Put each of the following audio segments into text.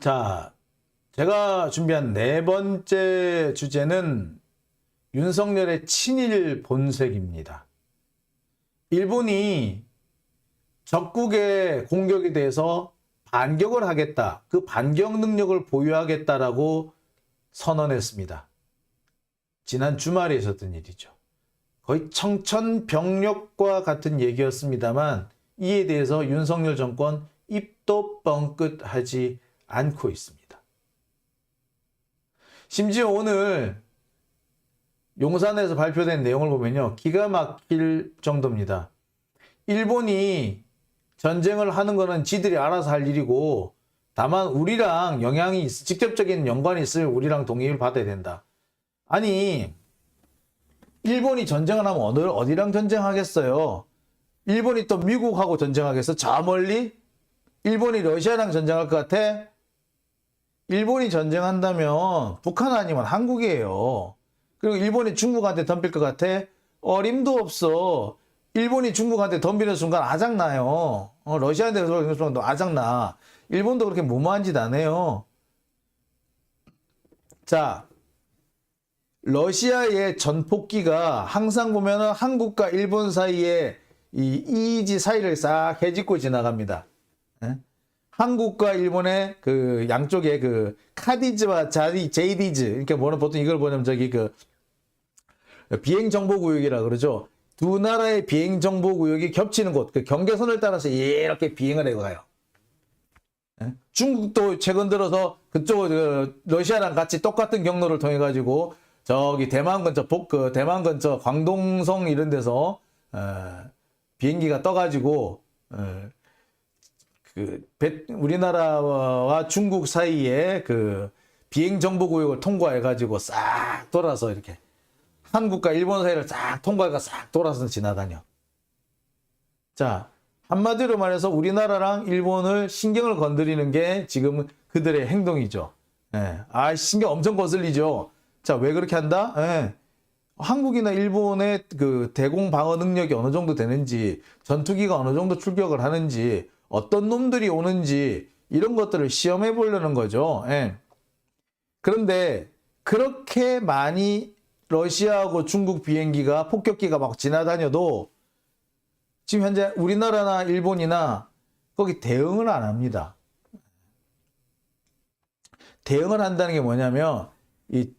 자, 제가 준비한 네 번째 주제는 윤석열의 친일 본색입니다. 일본이 적국의 공격에 대해서 반격을 하겠다. 그 반격 능력을 보유하겠다라고 선언했습니다. 지난 주말에 있었던 일이죠. 거의 청천벽력과 같은 얘기였습니다만 이에 대해서 윤석열 정권 입도 뻥끗하지 않고 있습니다. 심지어 오늘 용산에서 발표된 내용을 보면요. 기가 막힐 정도입니다. 일본이 전쟁을 하는 거는 지들이 알아서 할 일이고 다만 우리랑 직접적인 연관이 있으면 우리랑 동의를 받아야 된다. 아니 일본이 전쟁을 하면 어디랑 전쟁하겠어요? 일본이 또 미국하고 전쟁하겠어? 저 멀리? 일본이 러시아랑 전쟁할 것 같아? 일본이 전쟁한다면 북한 아니면 한국이에요. 그리고 일본이 중국한테 덤빌 것 같아? 어림도 없어. 일본이 중국한테 덤비는 순간 아작나요. 러시아한테 덤비는 순간 아작나. 일본도 그렇게 무모한 짓 안 해요. 자, 러시아의 전폭기가 항상 보면은 한국과 일본 사이에 이 이지 사이를 싹 헤집고 지나갑니다. 예? 한국과 일본의 그 양쪽에 그 카디즈와 제이디즈, 그러니까 뭐는 보통 이걸 보면 저기 그 비행정보구역이라 그러죠. 두 나라의 비행정보구역이 겹치는 곳, 그 경계선을 따라서 이렇게 비행을 해가요. 중국도 최근 들어서 그쪽 러시아랑 같이 똑같은 경로를 통해 가지고 저기 대만 근처 대만 근처 광동성 이런 데서 비행기가 떠가지고 우리나라와 중국 사이에 그 비행 정보 구역을 통과해 가지고 싹 돌아서 이렇게 한국과 일본 사이를 싹 통과해가 싹 돌아서 지나다녀. 자, 한마디로 말해서 우리나라랑 일본을 신경을 건드리는 게 지금 그들의 행동이죠. 신경 엄청 거슬리죠. 자, 왜 그렇게 한다? 한국이나 일본의 그 대공 방어 능력이 어느 정도 되는지, 전투기가 어느 정도 출격을 하는지, 어떤 놈들이 오는지 이런 것들을 시험해 보려는 거죠. 그런데 그렇게 많이 러시아하고 중국 비행기가 폭격기가 막 지나다녀도 지금 현재 우리나라나 일본이나 거기 대응을 안 합니다. 대응을 한다는 게 뭐냐면 이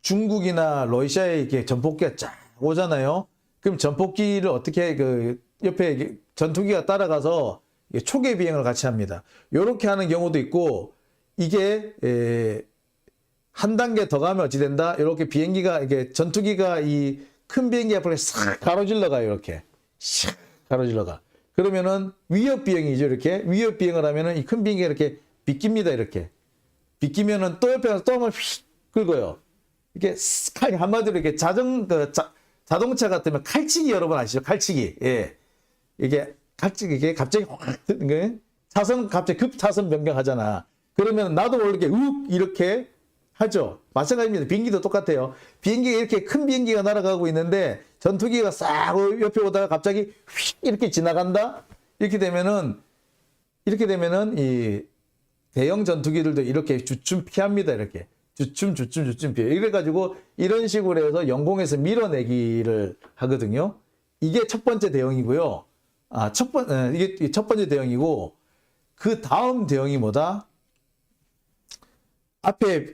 중국이나 러시아에 이렇게 전폭기가 쫙 오잖아요. 그럼 전폭기를 어떻게 그 옆에 전투기가 따라가서 초계 비행을 같이 합니다. 이렇게 하는 경우도 있고 이게 한 단계 더 가면 어찌 된다? 이렇게 비행기가 이게 전투기가 이 큰 비행기 앞을 싹 가로질러 가요. 이렇게 샥 가로질러 가. 그러면은 위협 비행이죠. 이렇게 위협 비행을 하면은 이 큰 비행기가 이렇게 비깁니다. 이렇게 비끼면은 또 옆에 가서 또 한번 휙 긁어요. 이게 한마디로 이렇게 자동차 같으면 칼치기 여러분 아시죠? 칼치기. 예. 이게 갑자기 확 차선 갑자기 급차선 변경하잖아. 그러면 나도 모르게 이렇게 하죠. 마찬가지입니다. 비행기도 똑같아요. 비행기가 이렇게 큰 비행기가 날아가고 있는데 전투기가 싹 옆에 오다가 갑자기 휙 이렇게 지나간다. 이렇게 되면은 이 대형 전투기들도 이렇게 주춤 피합니다. 이렇게 주춤 피해. 이래가지고 이런 식으로 해서 영공에서 밀어내기를 하거든요. 이게 첫 번째 대응이고요. 이게 첫 번째 대응이고 그 다음 대응이 뭐다? 앞에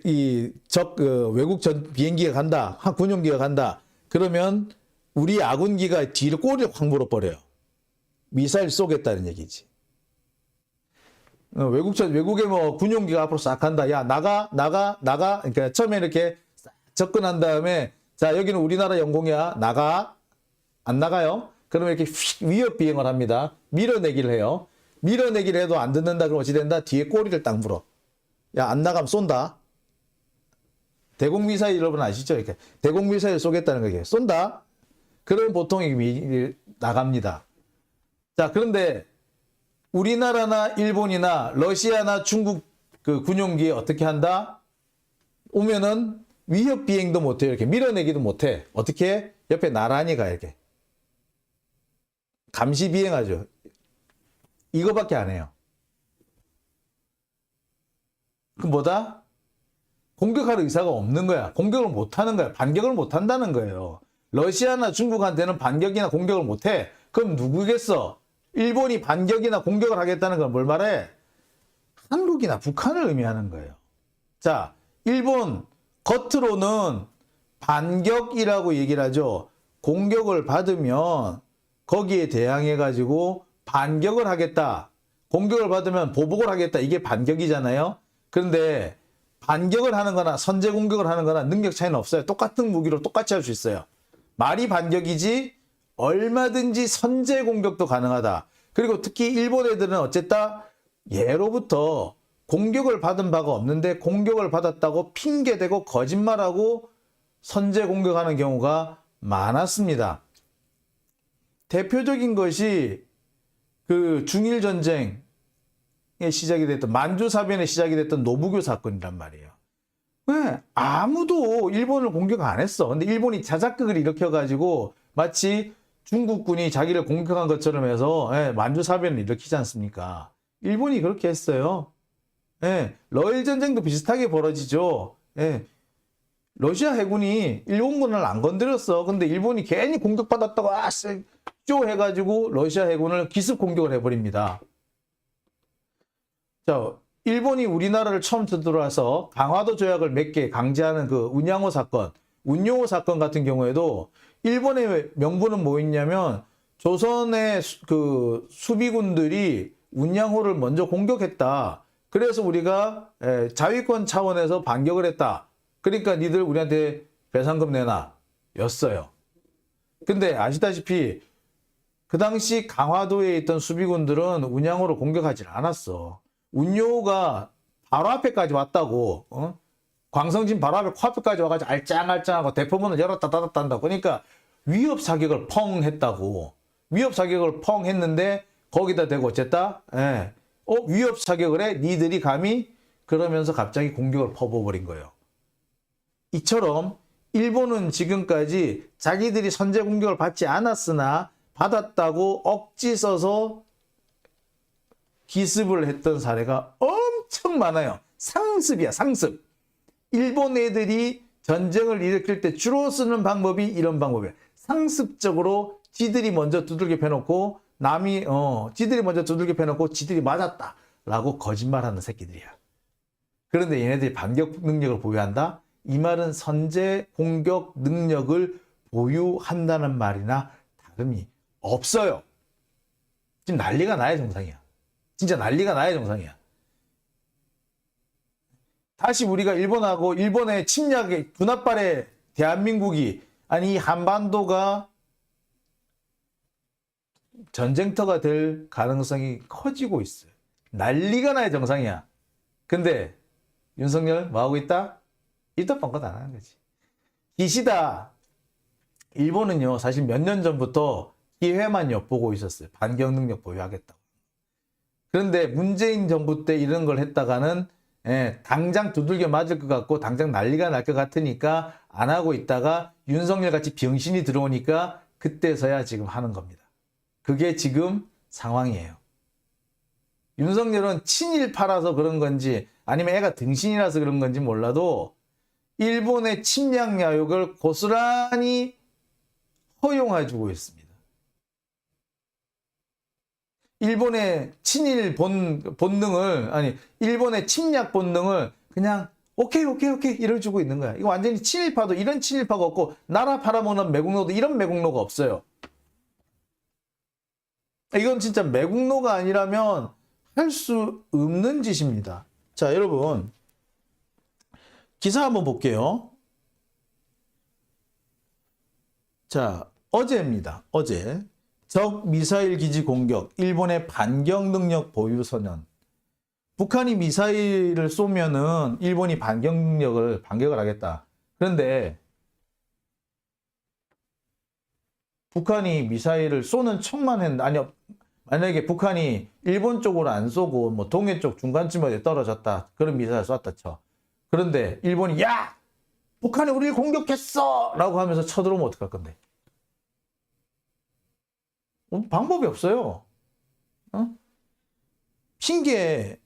외국 비행기가 간다, 군용기가 간다. 그러면 우리 아군기가 뒤를 꼬리를 확 물어버려요. 미사일 쏘겠다는 얘기지. 외국의 뭐 군용기가 앞으로 싹 간다. 야, 나가. 그러니까 처음에 이렇게 접근한 다음에 자, 여기는 우리나라 영공이야. 나가. 안 나가요? 그러면 이렇게 위협 비행을 합니다. 밀어내기를 해요. 밀어내기를 해도 안 듣는다. 그럼 어찌 된다? 뒤에 꼬리를 딱 물어. 야, 안 나가면 쏜다. 대공미사일 여러분 아시죠? 이렇게 대공미사일 쏘겠다는 거예요. 쏜다. 그러면 보통 나갑니다. 자, 그런데 우리나라나 일본이나 러시아나 중국 그 군용기에 어떻게 한다? 오면은 위협 비행도 못해요. 이렇게 밀어내기도 못해. 어떻게? 옆에 나란히 가 이렇게. 감시 비행하죠. 이거밖에 안 해요. 그 뭐다? 공격할 의사가 없는 거야. 공격을 못 하는 거야. 반격을 못 한다는 거예요. 러시아나 중국한테는 반격이나 공격을 못 해. 그럼 누구겠어? 일본이 반격이나 공격을 하겠다는 건 뭘 말해? 한국이나 북한을 의미하는 거예요. 자, 일본 겉으로는 반격이라고 얘기를 하죠. 공격을 받으면 거기에 대항해 가지고 반격을 하겠다. 공격을 받으면 보복을 하겠다. 이게 반격이잖아요. 그런데 반격을 하는 거나 선제 공격을 하는 거나 능력 차이는 없어요. 똑같은 무기로 똑같이 할 수 있어요. 말이 반격이지 얼마든지 선제 공격도 가능하다. 그리고 특히 일본 애들은 어쨌다 예로부터 공격을 받은 바가 없는데 공격을 받았다고 핑계대고 거짓말하고 선제 공격하는 경우가 많았습니다. 대표적인 것이 그 중일 전쟁에 시작이 됐던 만주사변에 시작이 됐던 노부교 사건이란 말이에요. 왜? 아무도 일본을 공격 안 했어. 근데 일본이 자작극을 일으켜가지고 마치 중국군이 자기를 공격한 것처럼 해서 만주사변을 일으키지 않습니까? 일본이 그렇게 했어요. 러일 전쟁도 비슷하게 벌어지죠. 러시아 해군이 일본군을 안 건드렸어. 근데 일본이 괜히 공격받았다고 쪼 해가지고 러시아 해군을 기습 공격을 해버립니다. 자, 일본이 우리나라를 처음 들어와서 강화도 조약을 맺게 강제하는 그 운양호 사건 같은 경우에도 일본의 명분은 뭐였냐면 조선의 그 수비군들이 운양호를 먼저 공격했다. 그래서 우리가 자위권 차원에서 반격을 했다. 그러니까 니들 우리한테 배상금 내놔 였어요. 근데 아시다시피 그 당시 강화도에 있던 수비군들은 운양호를 공격하지 않았어. 운용호가 바로 앞에까지 왔다고. 광성진 바로 앞에 코앞에까지 와가지고 알짱알짱하고 대포문을 열었다 닫았다 한다고. 그러니까 위협 사격을 펑 했다고. 위협 사격을 펑 했는데 거기다 대고 어쨌다? 위협 사격을 해? 니들이 감히? 그러면서 갑자기 공격을 퍼부어버린 거예요. 이처럼 일본은 지금까지 자기들이 선제 공격을 받지 않았으나 받았다고 억지 써서 기습을 했던 사례가 엄청 많아요. 상습이야, 상습. 일본 애들이 전쟁을 일으킬 때 주로 쓰는 방법이 이런 방법이야. 상습적으로 지들이 먼저 두들겨 패놓고 지들이 먼저 두들겨 패놓고 지들이 맞았다 라고 거짓말하는 새끼들이야. 그런데 얘네들이 반격 능력을 보유한다? 이 말은 선제 공격 능력을 보유한다는 말이나 다름이 없어요. 지금 난리가 나야 정상이야. 진짜 난리가 나야 정상이야. 다시 우리가 일본하고 일본의 침략의 군합발에 대한민국이 이 한반도가 전쟁터가 될 가능성이 커지고 있어요. 난리가 나야 정상이야. 근데 윤석열 뭐하고 있다? 입도 뻥끗 안 하는 거지. 기시다. 일본은요 사실 몇 년 전부터 기회만 엿보고 있었어요. 반격 능력 보유하겠다고. 그런데 문재인 정부 때 이런 걸 했다가는 당장 두들겨 맞을 것 같고 당장 난리가 날 것 같으니까 안 하고 있다가 윤석열 같이 병신이 들어오니까 그때서야 지금 하는 겁니다. 그게 지금 상황이에요. 윤석열은 친일파라서 그런 건지 아니면 애가 등신이라서 그런 건지 몰라도 일본의 침략 야욕을 고스란히 허용해주고 있습니다. 일본의 친일 본능을 일본의 침략 본능을 그냥 오케이 이래주고 있는 거야. 이거 완전히 친일파도 이런 친일파가 없고 나라 팔아먹는 매국노도 이런 매국노가 없어요. 이건 진짜 매국노가 아니라면 할 수 없는 짓입니다. 자, 여러분 기사 한번 볼게요. 자, 어제입니다. 어제 적 미사일 기지 공격, 일본의 반격 능력 보유 선언. 북한이 미사일을 쏘면은 일본이 반격을 하겠다. 그런데 북한이 미사일을 쏘는 척만 만약에 북한이 일본 쪽으로 안 쏘고 뭐 동해 쪽 중간쯤에 떨어졌다. 그런 미사일 쐈다 쳐. 그런데 일본이 야! 북한이 우리를 공격했어! 라고 하면서 쳐들어오면 어떡할 건데? 방법이 없어요. 핑계.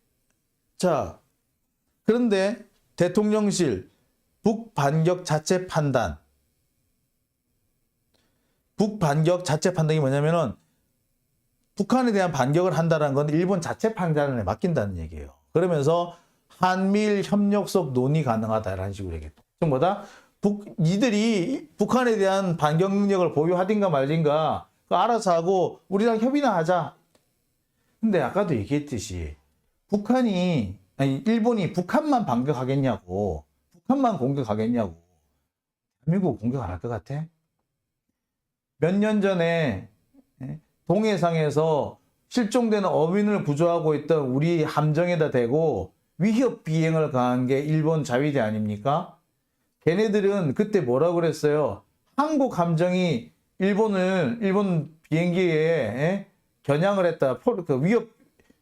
자, 그런데 대통령실 북반격 자체 판단. 북반격 자체 판단이 뭐냐면은 북한에 대한 반격을 한다는 건 일본 자체 판단에 맡긴다는 얘기예요. 그러면서 한미일 협력속 논의 가능하다라는 식으로 얘기했다. 즉 뭐다? 이들이 북한에 대한 반격 능력을 보유하든가 말든가 알아서 하고 우리랑 협의나 하자. 근데 아까도 얘기했듯이 일본이 북한만 반격하겠냐고, 북한만 공격하겠냐고. 미국 공격 안 할 것 같아? 몇 년 전에 동해상에서 실종되는 어민을 구조하고 있던 우리 함정에다 대고 위협 비행을 가한 게 일본 자위대 아닙니까? 걔네들은 그때 뭐라고 그랬어요? 한국 함정이 일본 비행기에 겨냥을 했다,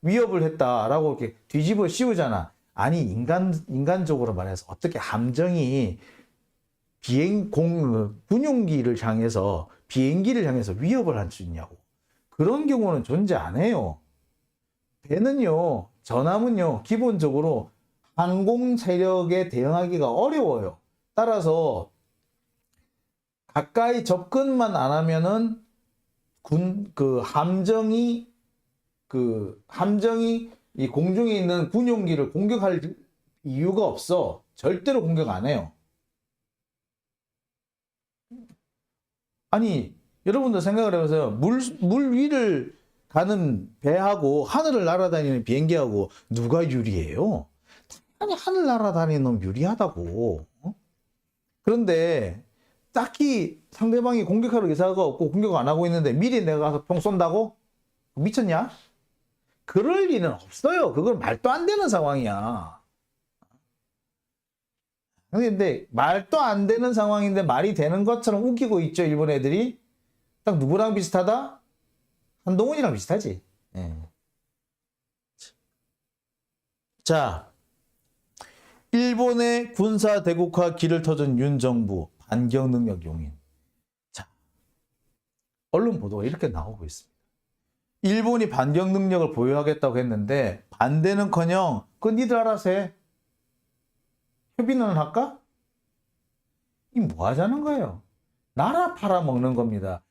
위협을 했다라고 이렇게 뒤집어 씌우잖아. 아니, 인간적으로 말해서 어떻게 함정이 군용기를 향해서, 비행기를 향해서 위협을 할 수 있냐고. 그런 경우는 존재 안 해요. 배는요, 전함은요, 기본적으로 항공 세력에 대응하기가 어려워요. 따라서 가까이 접근만 안 하면은 함정이 이 공중에 있는 군용기를 공격할 이유가 없어. 절대로 공격 안 해요. 아니, 여러분들 생각을 해보세요. 물 위를 가는 배하고 하늘을 날아다니는 비행기하고 누가 유리해요? 아니, 하늘 날아다니는 놈 유리하다고. 그런데 딱히 상대방이 공격할 의사가 없고 공격 안 하고 있는데 미리 내가 가서 평 쏜다고? 미쳤냐? 그럴 리는 없어요. 그건 말도 안 되는 상황이야. 근데 말도 안 되는 상황인데 말이 되는 것처럼 웃기고 있죠, 일본 애들이. 딱 누구랑 비슷하다? 한동훈이랑 비슷하지. 예. 자, 일본의 군사 대국화 길을 터준 윤 정부 반격 능력 용인. 자, 언론 보도가 이렇게 나오고 있습니다. 일본이 반격 능력을 보유하겠다고 했는데 반대는커녕 그건 니들 알아서 해. 협의는 할까? 이 뭐 하자는 거예요? 나라 팔아먹는 겁니다.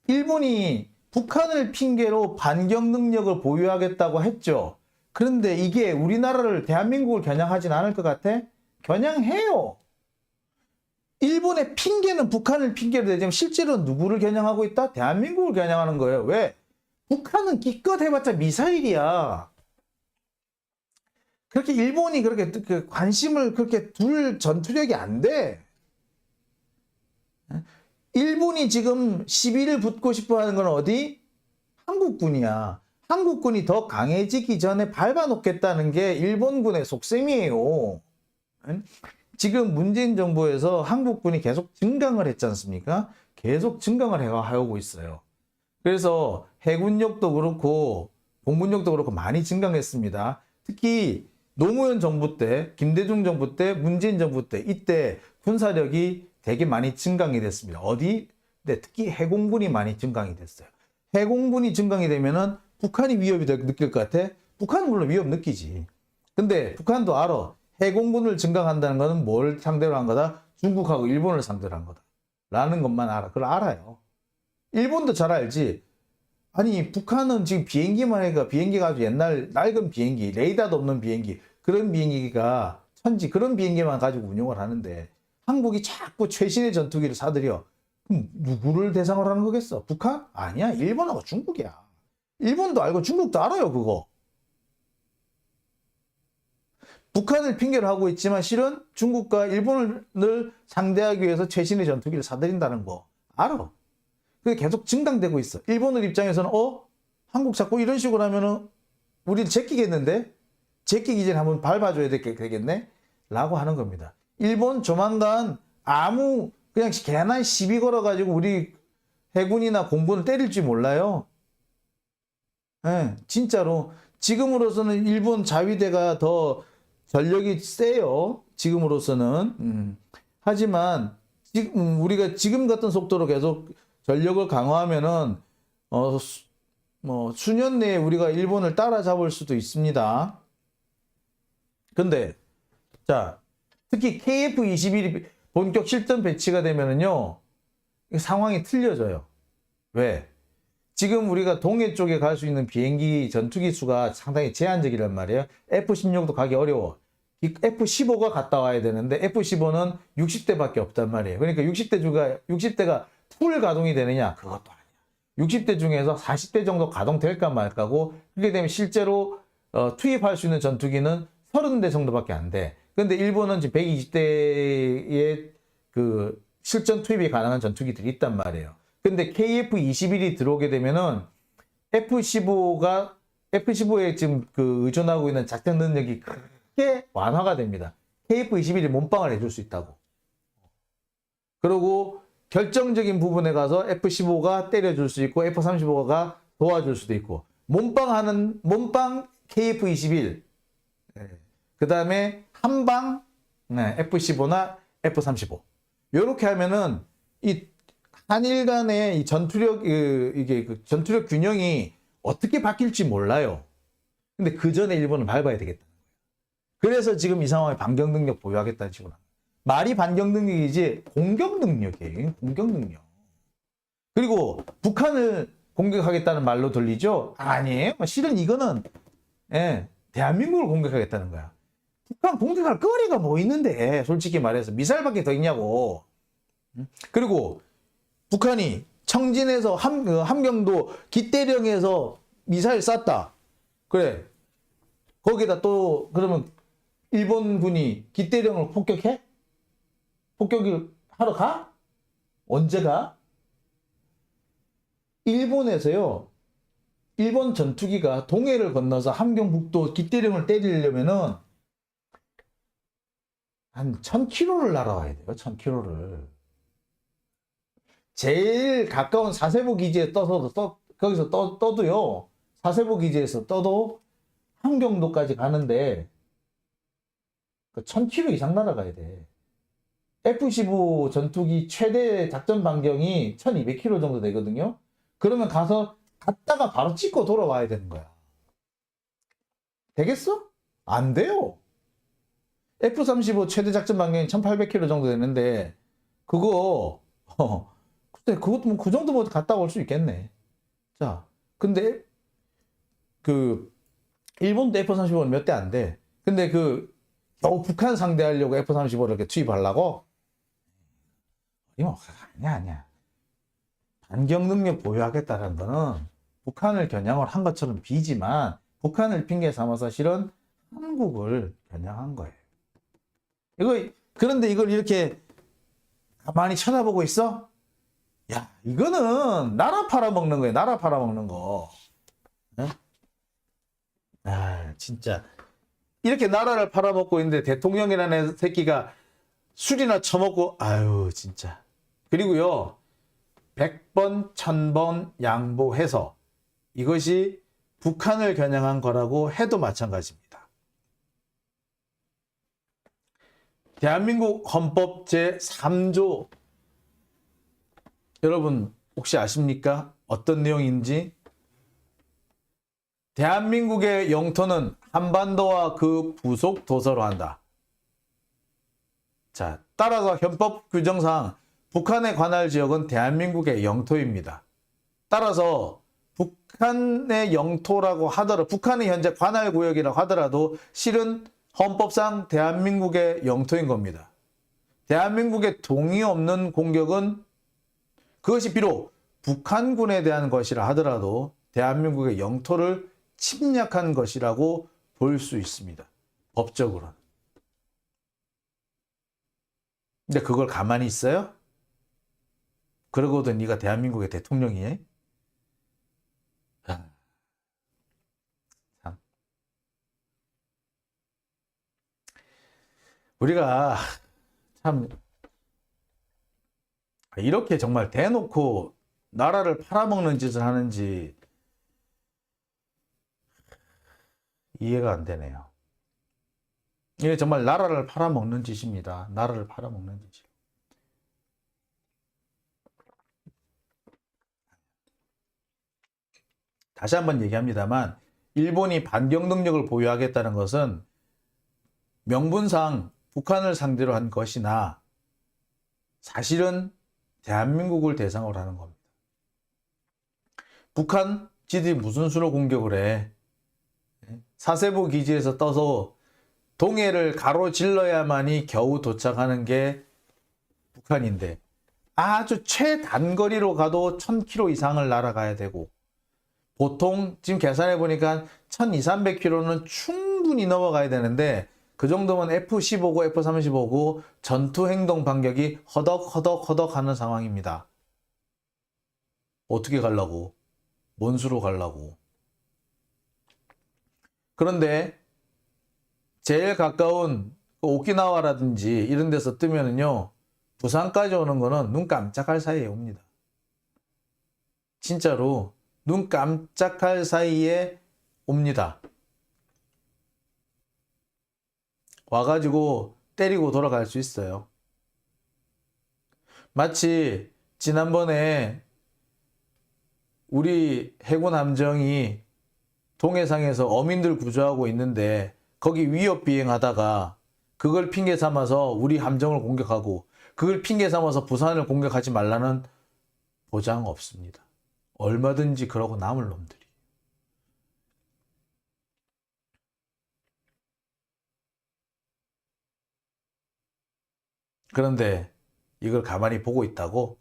일본이 북한을 핑계로 반격 능력을 보유하겠다고 했죠. 그런데 이게 우리나라를, 대한민국을 겨냥하진 않을 것 같아? 겨냥해요. 일본의 핑계는 북한을 핑계로 대지만 실제로 누구를 겨냥하고 있다? 대한민국을 겨냥하는 거예요. 왜? 북한은 기껏 해봤자 미사일이야. 그렇게 일본이 그렇게 관심을 그렇게 둘 전투력이 안 돼. 일본이 지금 시비를 붙고 싶어 하는 건 어디? 한국군이야. 한국군이 더 강해지기 전에 밟아놓겠다는 게 일본군의 속셈이에요. 지금 문재인 정부에서 한국군이 계속 증강을 했지 않습니까? 계속 증강을 해오고 있어요. 그래서 해군력도 그렇고 공군력도 그렇고 많이 증강했습니다. 특히 노무현 정부 때, 김대중 정부 때, 문재인 정부 때, 이때 군사력이 되게 많이 증강이 됐습니다. 어디? 네, 특히 해공군이 많이 증강이 됐어요. 해공군이 증강이 되면은 북한이 위협이 느낄 것 같아? 북한은 물론 위협 느끼지. 근데 북한도 알아. 해공군을 증강한다는 것은 뭘 상대로 한 거다? 중국하고 일본을 상대로 한 거다. 라는 것만 알아. 그걸 알아요. 일본도 잘 알지. 아니, 북한은 지금 비행기만 해가, 비행기가 아주 옛날 낡은 비행기, 레이더도 없는 비행기, 그런 비행기가 천지, 그런 비행기만 가지고 운용을 하는데 한국이 자꾸 최신의 전투기를 사들여. 그럼 누구를 대상으로 하는 거겠어? 북한? 아니야. 일본하고 중국이야. 일본도 알고 중국도 알아요, 그거. 북한을 핑계로 하고 있지만 실은 중국과 일본을 상대하기 위해서 최신의 전투기를 사들인다는 거 알아. 그게 계속 증강되고 있어. 일본의 입장에서는 한국 자꾸 이런 식으로 하면은 우리를 제끼겠는데? 제끼기 전에 한번 밟아줘야 되겠네? 라고 하는 겁니다. 일본 조만간 그냥 개나 시비 걸어가지고 우리 해군이나 공군을 때릴지 몰라요. 네, 진짜로. 지금으로서는 일본 자위대가 더 전력이 세요. 지금으로서는. 하지만 우리가 지금 같은 속도로 계속 전력을 강화하면은 수년 내에 우리가 일본을 따라잡을 수도 있습니다. 근데 자, 특히 KF-21이 본격 실전 배치가 되면은요, 상황이 틀려져요. 왜? 지금 우리가 동해 쪽에 갈 수 있는 비행기 전투기 수가 상당히 제한적이란 말이에요. F-16도 가기 어려워. F-15가 갔다 와야 되는데 F-15는 60대밖에 없단 말이에요. 그러니까 60대가 풀 가동이 되느냐? 그것도 아니야. 60대 중에서 40대 정도 가동될까 말까고, 그렇게 되면 실제로 투입할 수 있는 전투기는 30대 정도밖에 안 돼. 근데 일본은 지금 120대의 그 실전 투입이 가능한 전투기들이 있단 말이에요. 근데 KF-21이 들어오게 되면은 F-15에 지금 그 의존하고 있는 작전 능력이 크게 완화가 됩니다. KF-21이 몸빵을 해줄 수 있다고. 그리고 결정적인 부분에 가서 F-15가 때려줄 수 있고 F-35가 도와줄 수도 있고, 몸빵 KF-21, 그 다음에 한방 F-15나 F-35. 요렇게 하면은 이 한일 간의 이 전투력, 이게 그 전투력 균형이 어떻게 바뀔지 몰라요. 근데 그 전에 일본을 밟아야 되겠다. 그래서 지금 이 상황에 반격 능력 보유하겠다는 식으로. 말이 반격 능력이지 공격 능력이에요. 공격 능력. 그리고 북한을 공격하겠다는 말로 들리죠? 아니에요. 실은 이거는 대한민국을 공격하겠다는 거야. 북한 공격할 거리가 뭐 있는데, 솔직히 말해서 미사일밖에 더 있냐고. 그리고 북한이 청진에서 함경도 기대령에서 미사일 쐈다. 그래. 거기다 또 그러면 일본군이 기대령을 폭격해? 폭격을 하러 가? 언제 가? 일본에서요, 일본 전투기가 동해를 건너서 함경북도 기대령을 때리려면은 한 1000km를 날아와야 돼요. 1000km를. 제일 가까운 사세보 기지에 거기서 떠도요. 사세보 기지에서 떠도 함경도까지 가는데 1000km 이상 날아가야 돼. F-15 전투기 최대 작전 반경이 1200km 정도 되거든요. 그러면 갔다가 바로 찍고 돌아와야 되는 거야. 되겠어? 안 돼요. F-35 최대 작전 반경이 1800km 정도 되는데, 그때 그것도 뭐 그 정도 뭐 갔다 올 수 있겠네. 자, 근데 일본도 F-35는 몇 대 안 돼. 근데 겨우 북한 상대하려고 F-35를 이렇게 투입하려고? 아니야. 반격 능력 보유하겠다는 거는 북한을 겨냥을 한 것처럼 비지만, 북한을 핑계 삼아서 실은 한국을 겨냥한 거예요. 그런데 이걸 이렇게 가만히 쳐다보고 있어? 야, 이거는 나라 팔아먹는 거예요. 나라 팔아먹는 거. 네? 진짜. 이렇게 나라를 팔아먹고 있는데 대통령이라는 새끼가 술이나 처먹고, 아유, 진짜. 그리고요, 100번, 1000번 양보해서 이것이 북한을 겨냥한 거라고 해도 마찬가지입니다. 대한민국 헌법 제3조, 여러분 혹시 아십니까? 어떤 내용인지? 대한민국의 영토는 한반도와 그 부속 도서로 한다. 자, 따라서 헌법 규정상 북한에 관할 지역은 대한민국의 영토입니다. 따라서 북한의 영토라고 하더라도, 북한이 현재 관할 구역이라고 하더라도 실은 헌법상 대한민국의 영토인 겁니다. 대한민국의 동의 없는 공격은, 그것이 비록 북한군에 대한 것이라 하더라도 대한민국의 영토를 침략한 것이라고 볼 수 있습니다. 법적으로는. 근데 그걸 가만히 있어요? 그러고도 네가 대한민국의 대통령이에? 참. 우리가 참 이렇게 정말 대놓고 나라를 팔아먹는 짓을 하는지 이해가 안 되네요. 이게 정말 나라를 팔아먹는 짓입니다. 나라를 팔아먹는 짓이요. 다시 한번 얘기합니다만, 일본이 반격 능력을 보유하겠다는 것은 명분상 북한을 상대로 한 것이나 사실은 대한민국을 대상으로 하는 겁니다. 북한 지들이 무슨 수로 공격을 해? 사세보 기지에서 떠서 동해를 가로질러야만이 겨우 도착하는 게 북한인데 아주 최단거리로 가도 1000km 이상을 날아가야 되고 보통 지금 계산해 보니까 1200~1300km는 충분히 넘어가야 되는데 그 정도면 F-15고 F-35고 전투 행동 반격이 허덕허덕 하는 상황입니다. 어떻게 가려고? 뭔 수로 가려고? 그런데 제일 가까운 오키나와라든지 이런 데서 뜨면은요, 부산까지 오는 거는 눈 깜짝할 사이에 옵니다. 진짜로 눈 깜짝할 사이에 옵니다. 와가지고 때리고 돌아갈 수 있어요. 마치 지난번에 우리 해군 함정이 동해상에서 어민들 구조하고 있는데 거기 위협 비행하다가 그걸 핑계 삼아서 우리 함정을 공격하고 그걸 핑계 삼아서 부산을 공격하지 말라는 보장 없습니다. 얼마든지 그러고 남을 놈들이. 그런데 이걸 가만히 보고 있다고?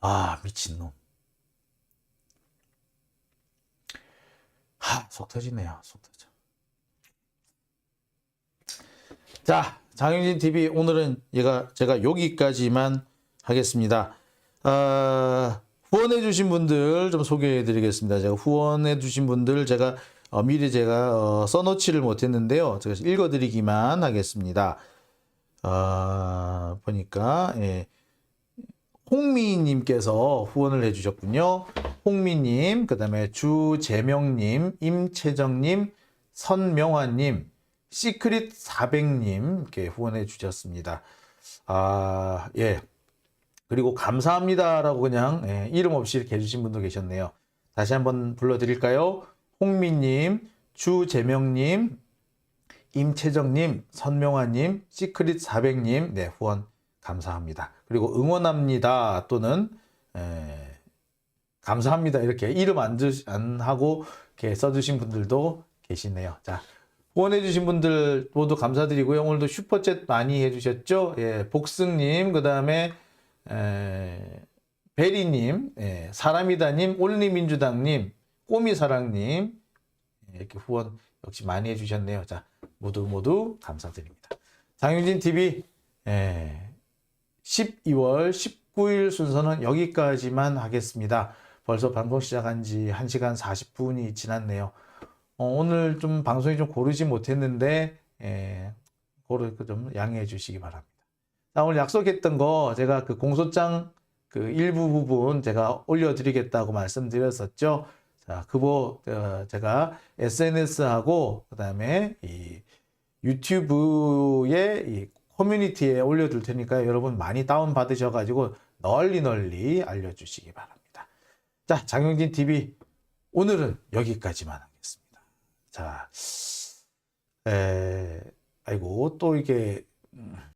아, 미친놈. 속 터지네요. 속 터져. 자, 장영진 TV 오늘은 제가 여기까지만 하겠습니다. 후원해 주신 분들 좀 소개해 드리겠습니다. 제가 후원해 주신 분들 미리 써놓지를 못했는데요. 제가 읽어 드리기만 하겠습니다. 보니까 홍미님께서 후원을 해주셨군요. 홍미님, 그 다음에 주재명님, 임채정님, 선명화님, 시크릿 400님 이렇게 후원해 주셨습니다. 예. 그리고 감사합니다라고 그냥 이름 없이 이렇게 해주신 분도 계셨네요. 다시 한번 불러드릴까요? 홍미님, 주재명님, 임채정님, 선명화님, 시크릿 400님, 네, 후원 감사합니다. 그리고 응원합니다 또는 감사합니다 이렇게 이름 안 하고 이렇게 써주신 분들도 계시네요. 자, 후원해주신 분들 모두 감사드리고요. 오늘도 슈퍼챗 많이 해주셨죠? 예, 복승님, 그 다음에 베리님, 사람이다님, 올리민주당님, 꼬미사랑님 이렇게 후원 역시 많이 해주셨네요. 자, 모두 감사드립니다. 장윤진 TV 12월 19일 순서는 여기까지만 하겠습니다. 벌써 방송 시작한 지 1시간 40분이 지났네요. 오늘 좀 방송이 좀 고르지 못했는데 좀 양해해 주시기 바랍니다. 자, 오늘 약속했던 거 제가 그 공소장 그 일부 부분 제가 올려드리겠다고 말씀드렸었죠. 자, 그거 제가 SNS하고 그 다음에 이 유튜브에 이 커뮤니티에 올려둘 테니까 여러분 많이 다운 받으셔가지고 널리 알려주시기 바랍니다. 자, 장영진 TV 오늘은 여기까지만 하겠습니다. 자, 아이고 또 이게